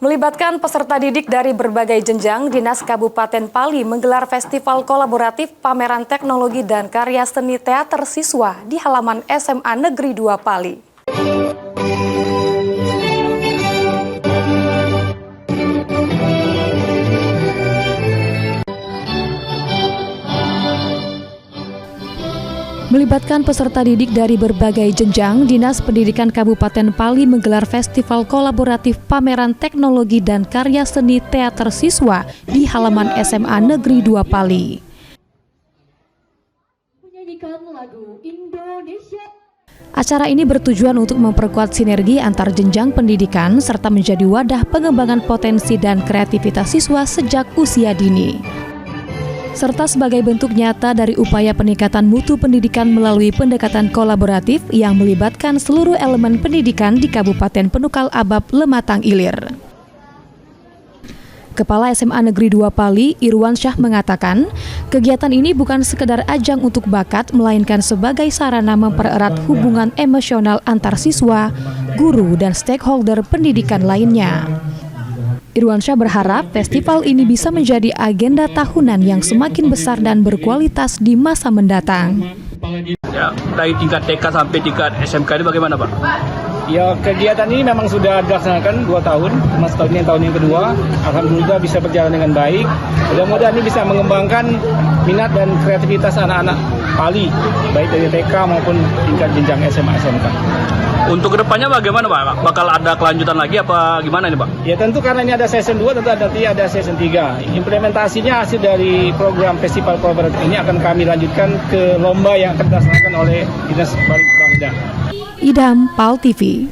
Melibatkan peserta didik dari berbagai jenjang, Dinas Kabupaten Pali menggelar festival kolaboratif pameran teknologi dan karya seni teater siswa di halaman SMA Negeri 2 Pali. Melibatkan peserta didik dari berbagai jenjang, Dinas Pendidikan Kabupaten Pali menggelar festival kolaboratif pameran teknologi dan karya seni teater siswa di halaman SMA Negeri 2 Pali. Acara ini bertujuan untuk memperkuat sinergi antar jenjang pendidikan serta menjadi wadah pengembangan potensi dan kreativitas siswa sejak usia dini. Serta sebagai bentuk nyata dari upaya peningkatan mutu pendidikan melalui pendekatan kolaboratif yang melibatkan seluruh elemen pendidikan di Kabupaten Penukal Abab, Lematang Ilir. Kepala SMA Negeri 2 Pali, Irwan Syah mengatakan, kegiatan ini bukan sekedar ajang untuk bakat, melainkan sebagai sarana mempererat hubungan emosional antar siswa, guru, dan stakeholder pendidikan lainnya. Irwan Syah berharap festival ini bisa menjadi agenda tahunan yang semakin besar dan berkualitas di masa mendatang. Ya, dari tingkat TK sampai tingkat SMK ini bagaimana, Pak? Ya, kegiatan ini memang sudah dilaksanakan 2 tahun, mas tahun yang kedua. Alhamdulillah bisa berjalan dengan baik. Mudah-mudahan ini bisa mengembangkan minat dan kreativitas anak-anak Pali, baik dari TK maupun tingkat jenjang SMA SMK. Untuk kedepannya bagaimana, Pak? Bakal ada kelanjutan lagi apa gimana ini, Pak? Ya tentu karena ini ada season 2, tentu nanti ada season 3. Implementasinya hasil dari program festival kolaboratif ini akan kami lanjutkan ke lomba yang akan dilaksanakan oleh Dinas Balik Bangda. Idham, PAL TV.